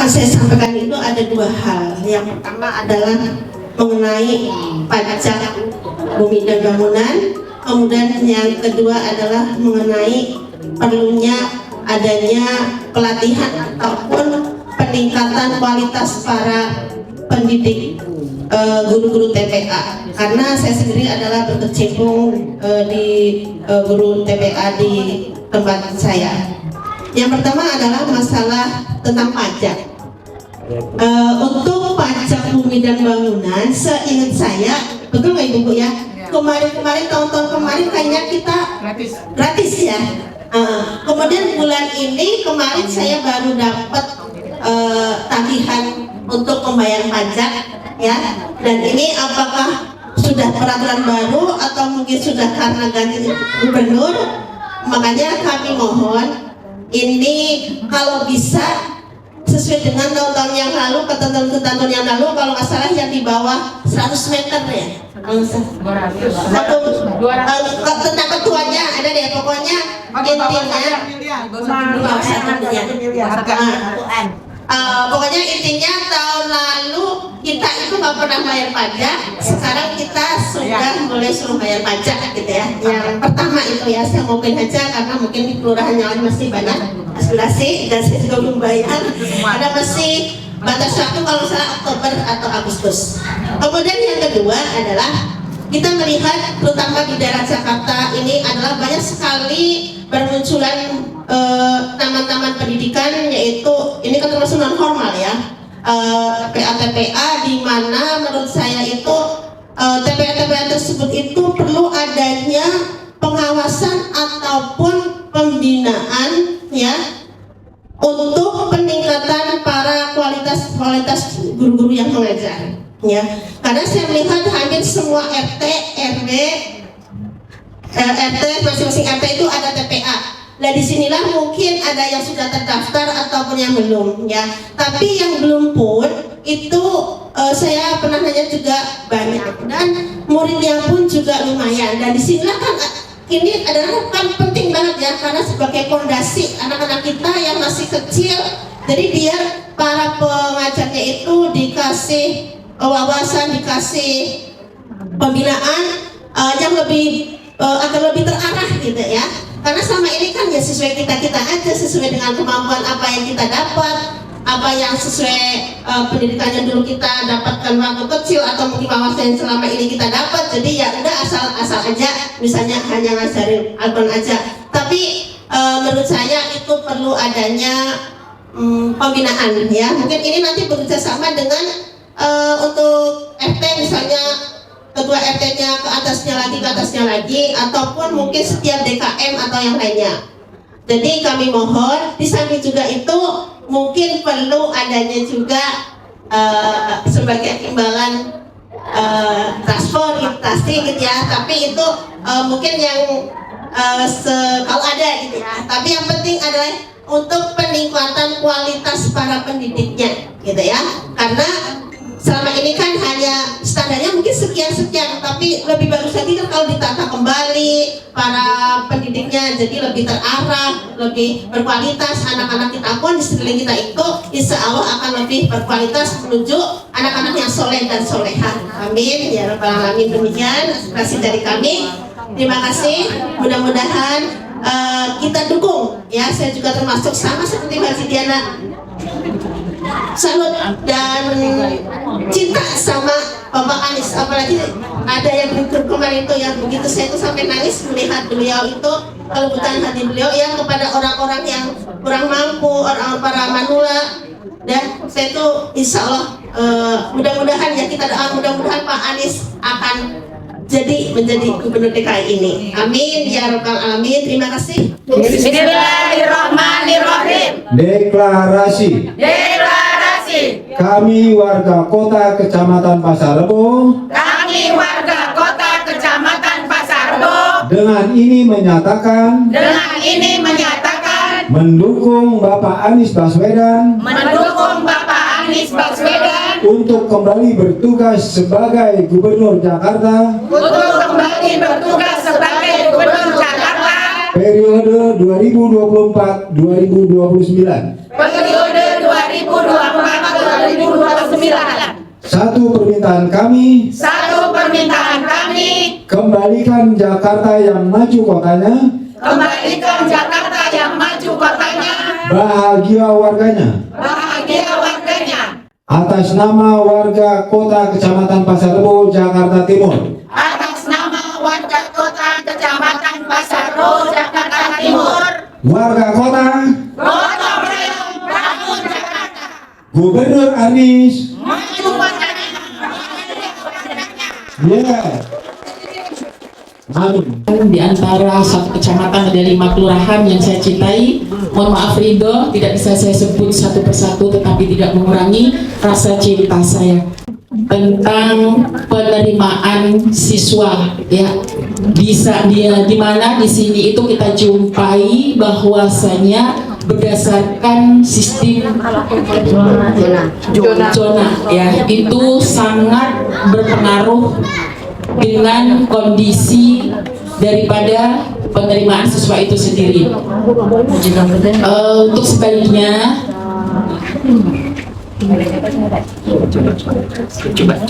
akan saya sampaikan itu ada dua hal. Yang pertama adalah mengenai pajak bumi dan bangunan. Kemudian yang kedua adalah mengenai perlunya adanya pelatihan ataupun peningkatan kualitas para pendidik guru-guru TPA, karena saya sendiri adalah berkecimpung di guru TPA di tempat saya. Yang pertama adalah masalah tentang pajak. Untuk pajak bumi dan bangunan, seingat saya, betul nggak Ibu ya? Kemarin tahun-tahun kemarin kayaknya kita gratis ya. Kemudian bulan ini kemarin saya baru dapat tagihan untuk pembayaran pajak ya. Dan ini apakah sudah peraturan baru atau mungkin sudah karena ganti gubernur? Makanya kami mohon ini kalau bisa sesuai dengan tahun-tahun yang lalu, ketentuan yang lalu, kalau nggak salah yang di bawah 100 meter ya. Tentang ketuanya ada deh, pokoknya pokoknya intinya tahun lalu kita itu nggak pernah bayar pajak, sekarang kita sudah mulai suruh bayar pajak gitu ya. Yang pertama itu ya, saya mungkin aja karena mungkin di kelurahan yang lain masih banyak aspirasi dan saya juga belum bayar. Ada masih batas waktu kalau salah Oktober atau Agustus. Kemudian yang kedua adalah kita melihat terutama di daerah Jakarta ini adalah banyak sekali bermunculan taman-taman pendidikan, yaitu ini kan termasuk non formal ya, TPA-TPA, di mana menurut saya itu TPA-TPA tersebut itu perlu adanya pengawasan ataupun pembinaan ya untuk peningkatan para kualitas guru-guru yang mengajar ya. Karena saya melihat hampir semua RT, RW, RT masing-masing RT itu ada TPA. Nah disinilah mungkin ada yang sudah terdaftar ataupun yang belum ya. Tapi yang belum pun itu saya pernah nanya juga banyak, dan muridnya pun juga lumayan. Dan disinilah kan ini adalah kan penting banget ya, karena sebagai fondasi anak-anak kita yang masih kecil. Jadi biar para pengajarnya itu dikasih wawasan, dikasih pembinaan yang lebih agar lebih terarah gitu ya. Karena selama ini kan ya sesuai kita aja, sesuai dengan kemampuan apa yang kita dapat, apa yang sesuai pendidikan yang dulu kita dapatkan waktu kecil atau mungkin wawasan yang selama ini kita dapat. Jadi ya udah asal aja, misalnya hanya ngajarin Al-Quran aja. Tapi menurut saya itu perlu adanya pembinaan ya. Mungkin ini nanti bekerja sama dengan untuk RT misalnya, ketua RT-nya ke atasnya lagi, ataupun mungkin setiap DKM atau yang lainnya. Jadi kami mohon, di samping juga itu mungkin perlu adanya juga sebagai imbalan transportasi gitu ya. Tapi itu mungkin yang kalau ada gitu ya. Tapi yang penting adalah untuk peningkatan kualitas para pendidiknya gitu ya. Karena selama ini kan hanya standarnya mungkin sekian, tapi lebih bagus lagi kan kalau ditata kembali para pendidiknya, jadi lebih terarah, lebih berkualitas. Anak-anak kita pun di sekeliling kita itu insya Allah akan lebih berkualitas menuju anak-anak yang soleh dan soleha. Amin ya rabbal alamin. Demikian aspirasi dari kami. Terima kasih. Mudah-mudahan kita dukung ya. Saya juga termasuk sama seperti Mbak Diana, salut dan cinta sama Bapak Anies. Apalagi ada yang kemarin itu yang begitu saya itu sampai nangis melihat beliau itu, kelembutan hati beliau ya kepada orang-orang yang kurang mampu, orang para manula. Dan saya itu insya Allah mudah-mudahan ya kita doa, mudah-mudahan Pak Anies akan menjadi gubernur DKI ini. Amin ya rabbal alamin. Terima kasih. Bismillahirrahmanirrahim. Deklarasi. Kami warga kota Kecamatan Pasar Rebo. Dengan ini menyatakan. Mendukung Bapak Anies Baswedan. Untuk kembali bertugas sebagai Gubernur Jakarta. Periode 2024-2029. Satu permintaan kami, kembalikan Jakarta yang maju kotanya, bahagia warganya. Atas nama warga kota Kecamatan Pasar Rebo, Jakarta Timur. Warga kota, Gubernur Anies. Di antara satu kecamatan ada 5 kelurahan yang saya cintai. Mohon maaf Ridho, tidak bisa saya sebut satu persatu, tetapi tidak mengurangi rasa cinta saya tentang penerimaan siswa. Ya, bisa di mana di sini itu kita jumpai bahwasanya berdasarkan sistem zona, ya, itu sangat berpengaruh dengan kondisi daripada penerimaan siswa itu sendiri. Untuk sebaliknya,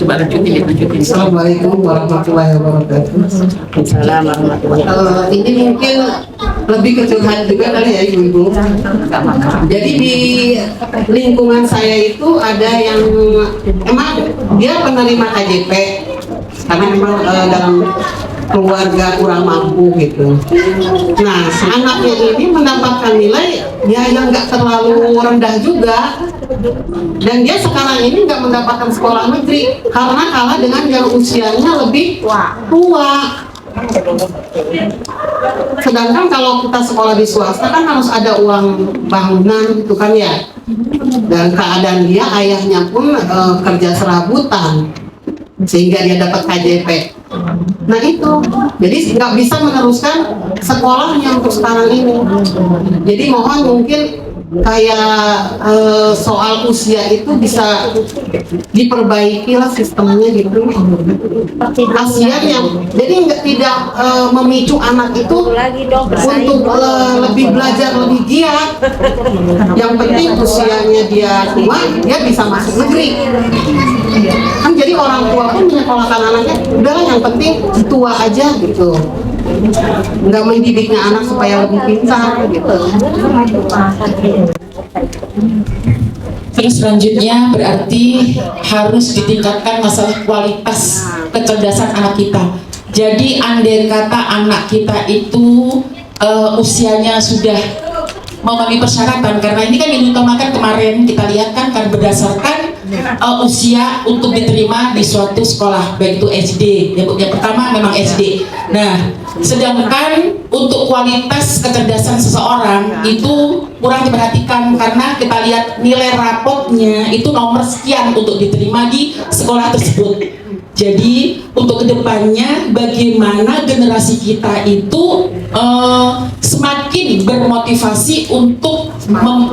coba lanjutin. Assalamualaikum warahmatullahi wabarakatuh. Ini mungkin lebih ke curhat juga kali ya ibu-ibu. Jadi di lingkungan saya itu ada yang emang dia penerima KJP karena memang dalam keluarga kurang mampu gitu. Nah, anaknya ini mendapatkan nilai ya yang nggak terlalu rendah juga, dan dia sekarang ini nggak mendapatkan sekolah negeri karena kalah dengan yang usianya lebih tua. Sedangkan kalau kita sekolah di swasta kan harus ada uang bangunan gitu kan ya, dan keadaan dia ayahnya pun kerja serabutan sehingga dia dapat KJP. Nah itu, jadi nggak bisa meneruskan sekolahnya untuk sekarang ini. Jadi mohon mungkin kayak soal usia itu bisa diperbaiki lah sistemnya gitu. Kasihan ya, jadi tidak memicu anak itu untuk lebih belajar lebih giat. Yang penting usianya dia tua, dia bisa masuk negeri. Kan jadi orang tua pun menyekolahkan anaknya, udahlah yang penting tua aja gitu, nggak mendidiknya anak supaya lebih pintar gitu. Terus selanjutnya berarti harus ditingkatkan masalah kualitas kecerdasan anak kita. Jadi andai kata anak kita itu usianya sudah memenuhi persyaratan, karena ini kan yang diutamakan kemarin kita lihat kan berdasarkan usia untuk diterima di suatu sekolah, baik itu SD, yang pertama memang SD. Nah, sedangkan untuk kualitas kecerdasan seseorang itu kurang diperhatikan karena kita lihat nilai rapotnya itu nomor sekian untuk diterima di sekolah tersebut. Jadi untuk kedepannya bagaimana generasi kita itu semakin bermotivasi untuk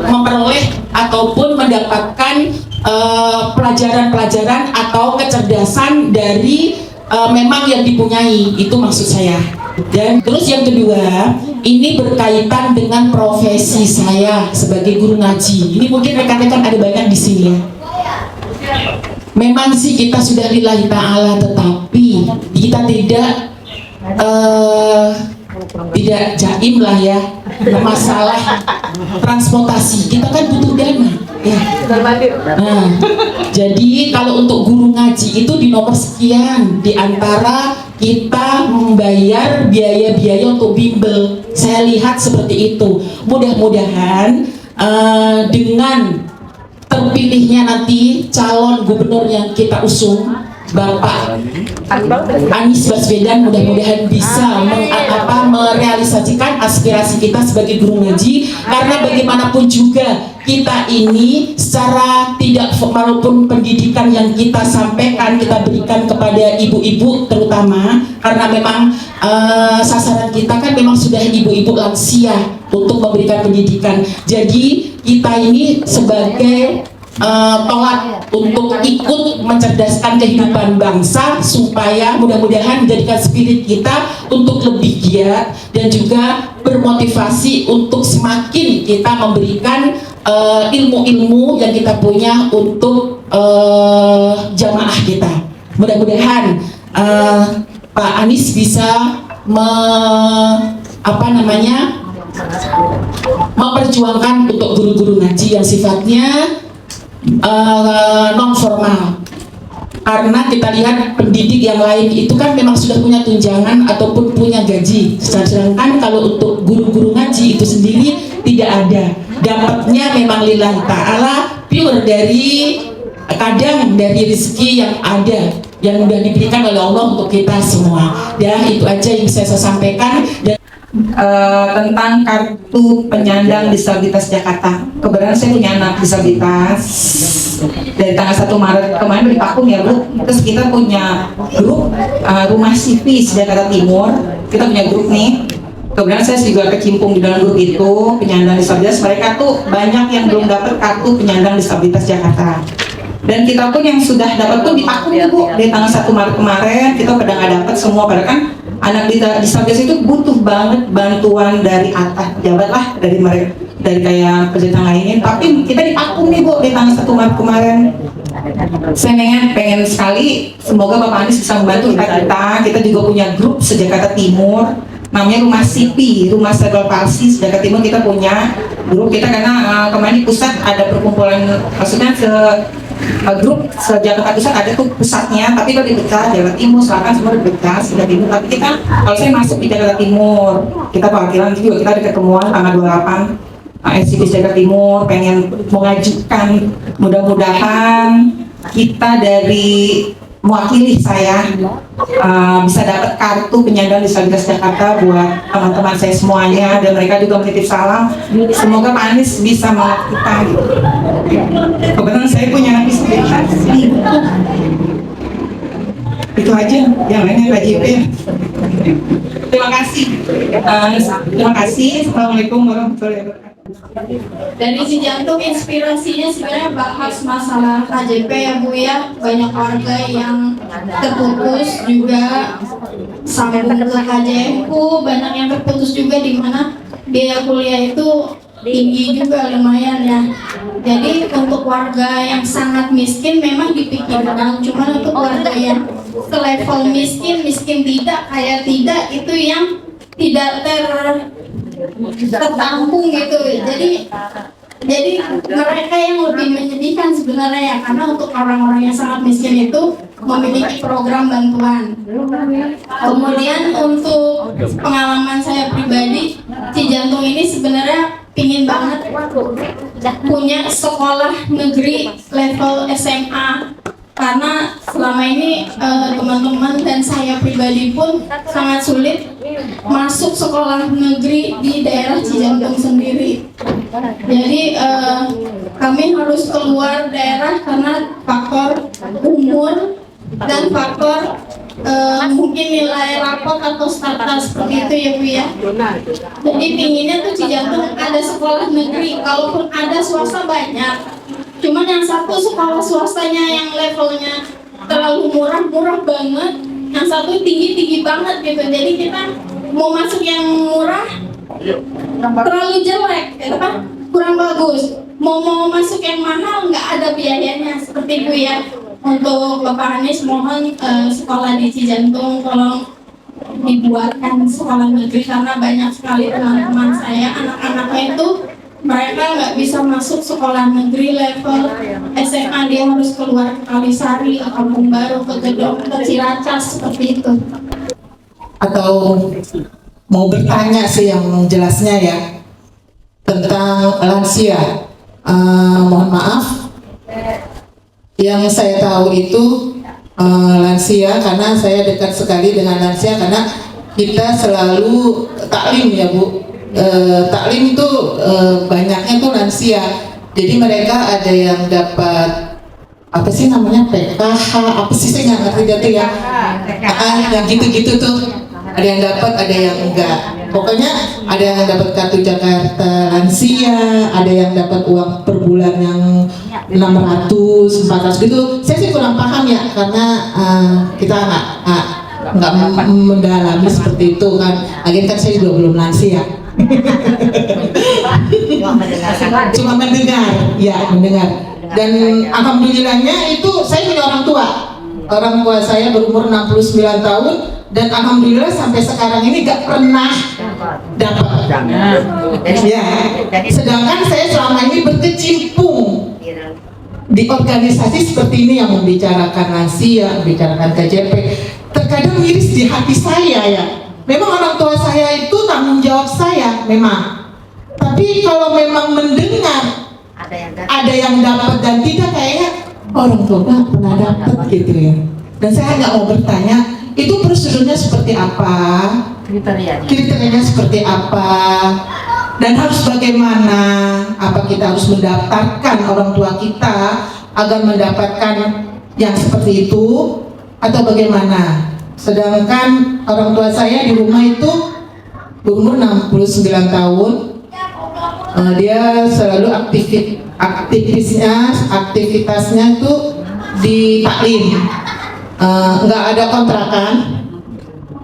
memperoleh ataupun mendapatkan pelajaran-pelajaran atau kecerdasan dari memang yang dipunyai, itu maksud saya. Dan terus yang kedua, ini berkaitan dengan profesi saya sebagai guru ngaji. Ini mungkin rekan-rekan ada banyak di sini ya. Memang sih kita sudah lillahi ta'ala, tetapi kita tidak jaim lah ya, masalah transportasi kita kan butuh dana ya. Nah, jadi kalau untuk guru ngaji itu di nomor sekian di antara kita membayar biaya-biaya untuk bimbel. Saya lihat seperti itu. Mudah-mudahan dengan terpilihnya nanti calon gubernur yang kita usung, Bapak Anies Baswedan, mudah-mudahan bisa merealisasikan aspirasi kita sebagai guru ngaji. Karena bagaimanapun juga kita ini secara tidak walaupun pendidikan yang kita sampaikan, kita berikan kepada ibu-ibu terutama, karena memang sasaran kita kan memang sudah ibu-ibu lansia untuk memberikan pendidikan. Jadi kita ini sebagai tolak untuk ikut mencerdaskan kehidupan bangsa, supaya mudah-mudahan menjadikan spirit kita untuk lebih giat dan juga bermotivasi untuk semakin kita memberikan ilmu-ilmu yang kita punya untuk jamaah kita. Mudah-mudahan Pak Anies bisa memperjuangkan untuk guru-guru ngaji yang sifatnya non formal. Karena kita lihat pendidik yang lain itu kan memang sudah punya tunjangan ataupun punya gaji. Sedangkan kalau untuk guru-guru ngaji itu sendiri tidak ada. Dapatnya memang lillahi ta'ala, pure dari kadang dari rezeki yang ada, yang sudah diberikan oleh Allah untuk kita semua. Ya, itu aja yang bisa saya sampaikan. Dan tentang kartu penyandang disabilitas Jakarta. Kebetulan saya punya anak disabilitas dari tanggal 1 Maret kemarin di Pakung ya Bu. Terus kita punya grup Rumah Civis Jakarta Timur. Kita punya grup nih. Kebetulan saya juga kecimpung di dalam grup itu penyandang disabilitas. Mereka tuh banyak yang belum dapat kartu penyandang disabilitas Jakarta. Dan kita pun yang sudah dapat pun di Pakung ya Bu. Di tanggal 1 Maret kemarin kita pada nggak dapat semua, padahal kan anak disabilitas itu butuh banget bantuan dari atas pejabat lah, dari mereka, dari kayak pejabat lainnya. Tapi kita dipakum nih Bu di tanggal 1 Maret kemarin. Saya pengen sekali semoga Bapak Anies bisa membantu kita. Kita juga punya grup Jakarta Timur namanya Rumah Sipi, Rumah Cerebral Palsy Jakarta Timur. Kita punya grup kita karena kemarin di pusat ada perkumpulan, maksudnya grup Jakarta Pusat ada tuh pusatnya, tapi kalau dipecah Jakarta Timur, Selatan semua dipecah Jakarta Timur. Tapi kita, kalau saya masuk di Jakarta Timur, kita perwakilan juga kita ada ketemuan tanggal 28 SCP Jakarta Timur pengen mengajukan, mudah-mudahan kita dari mewakili saya bisa dapat kartu penyandang disabilitas Jakarta buat teman-teman saya semuanya, dan mereka juga menitip salam. Semoga Pak Anies bisa melihat kita gitu. Kebetulan saya punya anak disabilitas. Itu aja, yang lainnya KJP. Terima kasih. Terima kasih. Assalamualaikum warahmatullahi wabarakatuh. Dari Cijantung inspirasinya sebenarnya bahas masalah KJP ya Bu ya. Banyak warga yang terputus juga sambung ke KJMU, banyak yang terputus juga, di mana biaya kuliah itu tinggi juga lumayan ya. Jadi untuk warga yang sangat miskin memang dipikirkan, cuman untuk warga yang selevel miskin tidak, kaya tidak, itu yang tidak tertampung gitu. Jadi mereka yang lebih menyedihkan sebenarnya ya, karena untuk orang-orang yang sangat miskin itu memiliki program bantuan. Kemudian untuk pengalaman saya pribadi, Cijantung ini sebenarnya pingin banget punya sekolah negeri level SMA, karena selama ini teman-teman dan saya pribadi pun sangat sulit masuk sekolah negeri di daerah Cijantung sendiri. Jadi kami harus keluar daerah karena faktor umur dan faktor mungkin nilai rapot atau starter seperti itu ya Bu ya. Jadi pinginnya tuh Cijantung ada sekolah negeri, kalaupun ada swasta banyak. Cuman yang satu sekolah swastanya yang levelnya terlalu murah banget, yang satu tinggi banget gitu. Jadi kita mau masuk yang murah terlalu jelek, ya kan? Kurang bagus. Mau masuk yang mahal nggak ada biayanya seperti itu ya. Untuk Bapak Anies mohon sekolah di Cijantung tolong dibuatkan sekolah negeri, karena banyak sekali teman-teman saya anak-anaknya itu mereka nggak bisa masuk sekolah negeri level SMA, dia harus keluar ke Kalisari, ke Kampung Baru, ke Gedong, ke Ciracas seperti itu. Atau mau bertanya sih yang jelasnya ya tentang lansia. Mohon maaf, yang saya tahu itu lansia, karena saya dekat sekali dengan lansia, karena kita selalu taklim ya Bu. Taklim itu banyaknya tuh lansia. Jadi mereka ada yang dapat apa sih namanya PKH, apa sih saya nggak ngerti gitu ya. Yang gitu-gitu tuh. Ada yang dapat, ada yang enggak. Pokoknya ada yang dapat kartu Jakarta lansia, ada yang dapat uang per bulan yang 600, 400 gitu. Saya sih kurang paham ya, karena kita nggak mendalami seperti itu kan. Lagian kan saya juga belum lansia. Cuma mendengar, ya mendengar. Dan alhamdulillahnya itu saya punya orang tua. Orang tua saya berumur 69 tahun dan alhamdulillah sampai sekarang ini gak pernah dapat. Ya. Sedangkan saya selama ini berkecimpung di organisasi seperti ini yang membicarakan lansia, membicarakan KJP. Terkadang miris di hati saya ya. Memang orang tua saya itu tanggung jawab saya, memang. Tapi kalau memang mendengar ada yang dapat dan tidak, kayaknya orang tua nggak pernah dapat gitu ya. Dan saya nggak mau bertanya itu prosedurnya seperti apa, kriterianya seperti apa, dan harus bagaimana. Apa kita harus mendaftarkan orang tua kita agar mendapatkan yang seperti itu atau bagaimana? Sedangkan orang tua saya di rumah itu berumur 69 tahun. Dia selalu aktivitasnya itu di taklim, nggak ada kontrakan,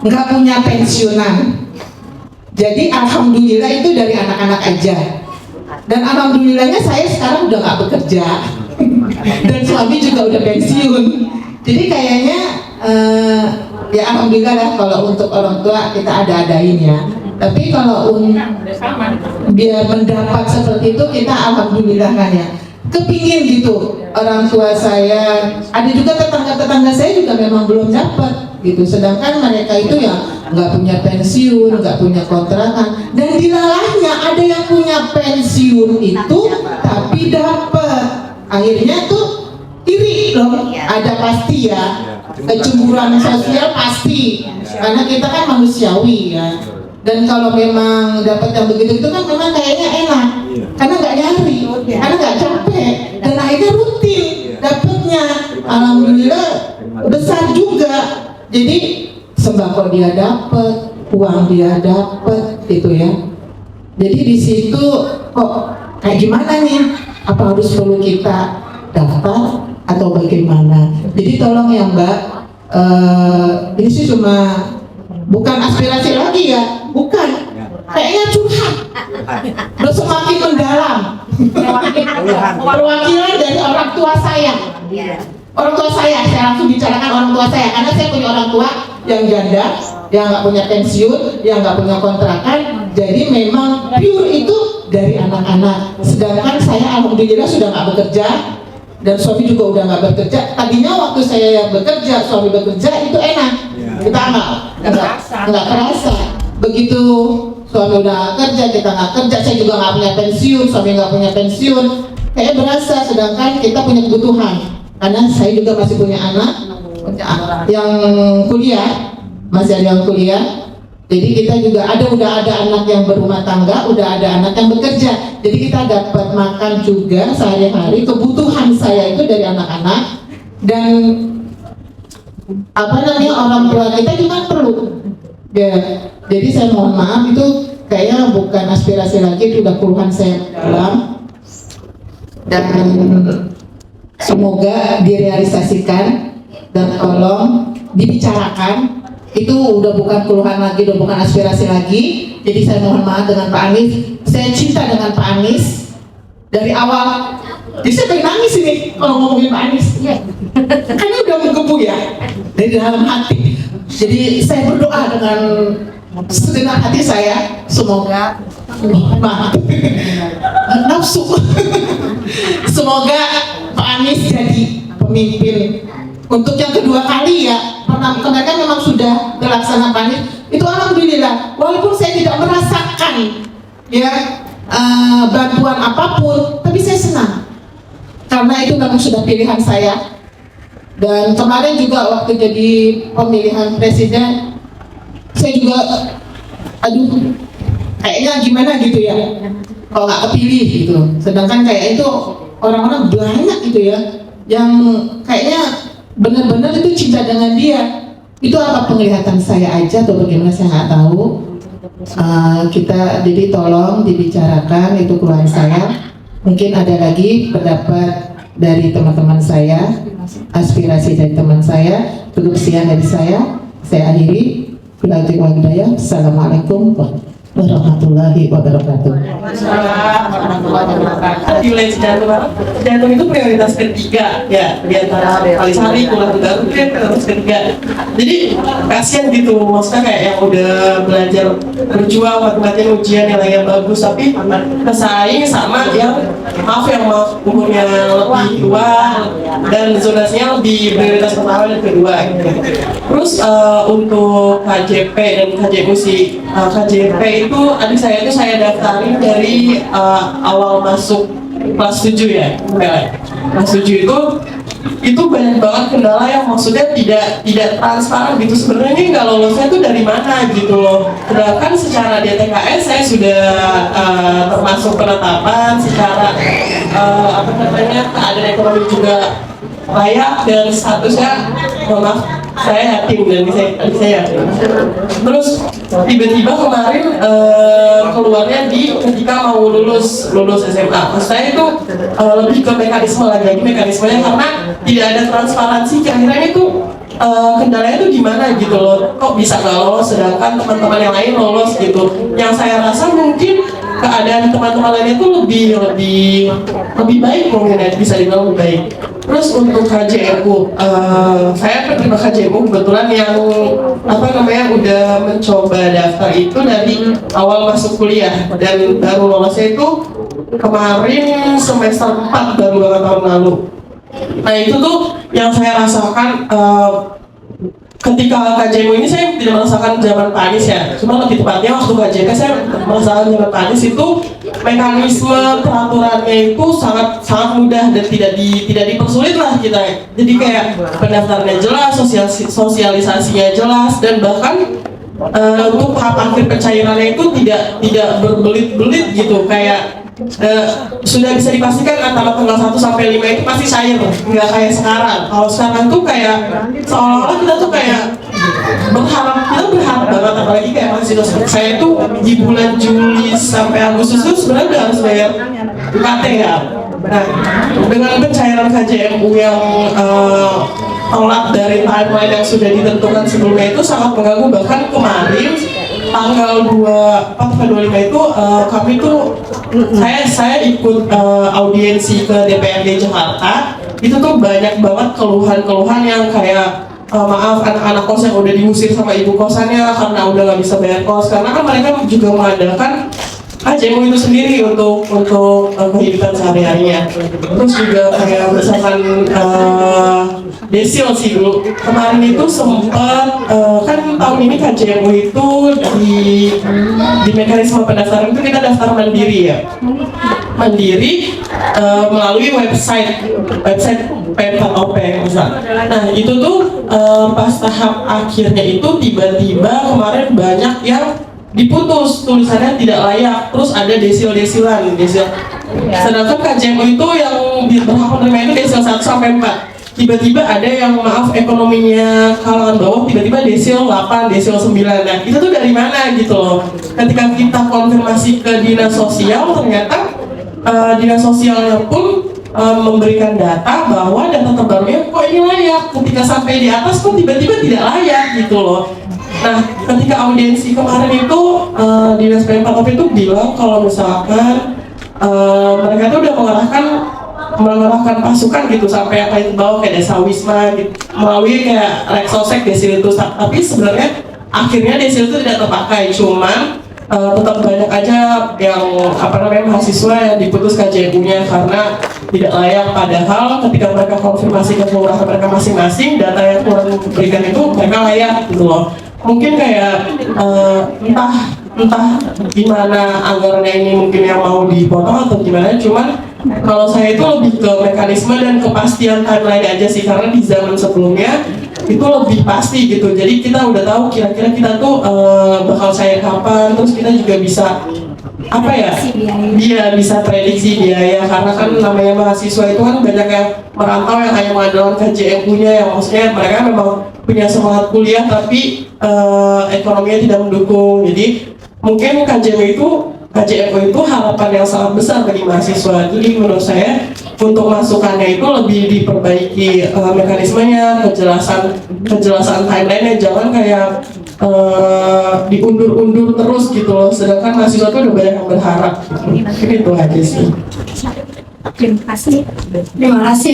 nggak punya pensiunan. Jadi alhamdulillah itu dari anak-anak aja. Dan alhamdulillahnya saya sekarang udah nggak bekerja dan suami juga udah pensiun. Jadi kayaknya ya alhamdulillah lah kalau untuk orang tua kita ada-adain ya. Tapi kalau dia mendapat seperti itu kita alhamdulillah kan ya. Kepingin gitu orang tua saya, ada juga tetangga-tetangga saya juga memang belum dapat gitu. Sedangkan mereka itu ya nggak punya pensiun, nggak punya kontrakan. Dan dilalahnya ada yang punya pensiun itu tapi dapat. Akhirnya tuh iri loh, ada pasti ya. Kecemburuan sosial pasti, karena kita kan manusiawi ya. Dan kalau memang dapat yang begitu itu kan memang kayaknya enak, karena nggak nyari, karena nggak capek, dan akhirnya rutin dapatnya. Alhamdulillah besar juga. Jadi sembako dia dapat, uang dia dapat, gitu ya. Jadi di situ kok kayak gimana nih? Apa harus perlu kita daftar atau bagaimana? Jadi tolong ya Mbak, ini sih cuma bukan aspirasi lagi ya, bukan, kayaknya curhat, udah semakin mendalam. Perwakilan dari orang tua saya, saya langsung bicarakan orang tua saya, karena saya punya orang tua yang janda, yang nggak punya pensiun, yang nggak punya kontrakan. Jadi memang pure itu dari anak-anak. Sedangkan saya alhamdulillah sudah nggak bekerja. Dan suami juga udah nggak bekerja. Tadinya waktu saya bekerja, suami bekerja itu enak. Kita nggak kerasa. Begitu suami udah kerja, kita nggak kerja. Saya juga nggak punya pensiun, suami nggak punya pensiun. Kayak berasa. Sedangkan kita punya kebutuhan. Karena saya juga masih punya anak yang kuliah, masih ada yang kuliah. Jadi kita juga udah ada anak yang berumah tangga, udah ada anak yang bekerja. Jadi kita dapat makan juga sehari-hari. Kebutuhan saya itu dari anak-anak, dan orang tua kita juga perlu. Ya, jadi saya mohon maaf itu kayaknya bukan aspirasi lagi, itu udah keluhan saya dalam. Dan semoga direalisasikan dan tolong dibicarakan. Itu udah bukan keluhan lagi, udah bukan aspirasi lagi. Jadi saya mohon maaf dengan Pak Anies. Saya cinta dengan Pak Anies dari awal. Jadi saya pengen nangis ini kalau ngomongin Pak Anies. Karena udah menggebu ya dari dalam hati. Jadi saya berdoa dengan segenap hati saya, semoga nafsu. Semoga Pak Anies jadi pemimpin untuk yang kedua kali ya. Kemarin memang sudah terlaksana Pak Anies, itu alhamdulillah. Walaupun saya tidak merasakan ya bantuan apapun, tapi saya senang karena itu memang sudah pilihan saya. Dan kemarin juga waktu jadi pemilihan presiden, saya juga kayaknya gimana gitu ya kalau nggak kepilih gitu. Sedangkan kayak itu orang-orang banyak gitu ya yang kayaknya benar-benar itu cinta dengan dia. Itu apa penglihatan saya aja atau bagaimana saya nggak tahu. Kita jadi tolong dibicarakan itu keluhan saya. Mungkin ada lagi pendapat dari teman-teman saya, aspirasi dari teman saya. Cukup sekian dari saya akhiri. Assalamualaikum warahmatullahi wabarakatuh. Waalaikumsalam warahmatullahi wabarakatuh. di wilayah Cijantung Barat, Cijantung itu prioritas ketiga ya di antara Kalisari, Pulau Baru itu prioritas ketiga. Jadi kasihan gitu, maksudnya kayak yang udah belajar berjuang mati-matian ujian nilainya bagus tapi kesaing sama yang umurnya lebih tua dan zonasinya lebih prioritas pertama dan kedua gitu. Terus untuk KJP dan KJMU sih, KJP itu adik saya itu saya daftarin dari awal masuk kelas 7 ya, kelas 7 itu banyak banget kendala yang maksudnya tidak transparan gitu. Sebenarnya ini nggak lolosnya itu dari mana gitu loh. Sedangkan secara DTKS saya sudah termasuk penetapan, secara keadaan ekonomi juga layak dan statusnya maaf saya yatim dan saya yatim. Terus tiba-tiba kemarin keluarnya ketika mau lulus SMA. Saya itu lebih ke mekanisme lagi mekanismenya karena tidak ada transparansi. Kira-kira itu kendalanya itu di mana gitu loh. Kok bisa nggak lolos sedangkan teman-teman yang lain lolos gitu. Yang saya rasa mungkin keadaan teman-teman lainnya itu lebih baik mungkin ya, bisa dibilang lebih baik. Terus untuk KJMU, saya penerima KJMU kebetulan yang udah mencoba daftar itu dari awal masuk kuliah dan baru lolosnya itu kemarin semester 4 baru beberapa tahun lalu. Nah itu tuh yang saya rasakan ketika KJMU ini saya tidak merasakan zaman panis ya, cuma lebih tepatnya waktu KJK saya merasakan zaman panis itu mekanisme peraturannya itu sangat mudah dan tidak dipersulit lah kita. Jadi kayak pendaftarannya jelas, sosialisasinya jelas dan bahkan untuk tahap akhir pencairannya itu tidak berbelit-belit gitu kayak sudah bisa dipastikan antara tanggal 1 sampai 5 itu pasti cair, nggak kayak sekarang. Kalau sekarang tuh kayak seolah-olah kita tuh kayak berharap banget, apalagi kayak mahasiswa saya tuh di bulan Juli sampai Agustus itu sebenarnya udah harus bayar UKT ya. Nah, dengan pencairan KJMU yang telat dari timeline yang sudah ditentukan sebelumnya itu sangat mengganggu. Bahkan kemarin tanggal 24-25 itu kami tuh saya ikut audiensi ke DPRD Jakarta. Itu tuh banyak banget keluhan-keluhan yang kayak maaf anak-anak kos yang udah diusir sama ibu kosannya karena udah nggak bisa bayar kos, karena kan mereka juga mengandalkan KJMU itu sendiri untuk kehidupan sehari-harinya. Terus juga kayak misalkan desil sih dulu kemarin itu sempat kan tahun ini KJMU itu di mekanisme pendaftaran itu kita daftar mandiri ya, melalui website P4OP misalnya. Nah itu tuh pas tahap akhirnya itu tiba-tiba kemarin banyak yang diputus, tulisannya tidak layak, terus ada desil-desilan. Sedangkan KJMU itu yang berhak menerima itu desil 1 sampai 4. Tiba-tiba ada yang maaf ekonominya kalangan bawah, tiba-tiba desil 8, desil 9. Nah itu tuh dari mana gitu loh. Ketika kita konfirmasi ke dinas sosial, ternyata dinas sosialnya pun memberikan data bahwa data terbarunya kok ini layak. Ketika sampai di atas pun tiba-tiba tidak layak gitu loh. Nah, ketika audiensi kemarin itu dinas P4OP itu bilang kalau misalkan mereka itu udah mengerahkan pasukan gitu sampai yang paling bawah kayak desa Wisma gitu, melalui kayak Reksosek desil itu, tapi sebenarnya akhirnya desil itu tidak terpakai, cuman tetap banyak aja yang mahasiswa yang diputus KJMU-nya karena tidak layak, padahal ketika mereka konfirmasi ke kelurahan mereka masing-masing, data yang kurang diberikan itu mereka layak gitu loh. Mungkin kayak entah gimana anggarannya ini mungkin yang mau dipotong atau gimana, cuman kalau saya itu lebih ke mekanisme dan kepastian timeline aja sih, karena di zaman sebelumnya itu lebih pasti gitu, jadi kita udah tahu kira-kira kita tuh bakal cair kapan, terus kita juga bisa bisa prediksi biaya, karena kan namanya mahasiswa itu kan banyak yang merantau yang hanya mengandalkan KJMU-nya, yang maksudnya mereka memang punya semangat kuliah tapi ekonominya tidak mendukung. Jadi mungkin KJMU itu harapan yang sangat besar bagi mahasiswa. Jadi menurut saya untuk masukannya itu lebih diperbaiki mekanismenya, kejelasan timeline-nya, jangan kayak diundur-undur terus gitu loh. Sedangkan mahasiswa itu udah banyak yang berharap. Mungkin itu aja sih. Terima kasih. Terima kasih.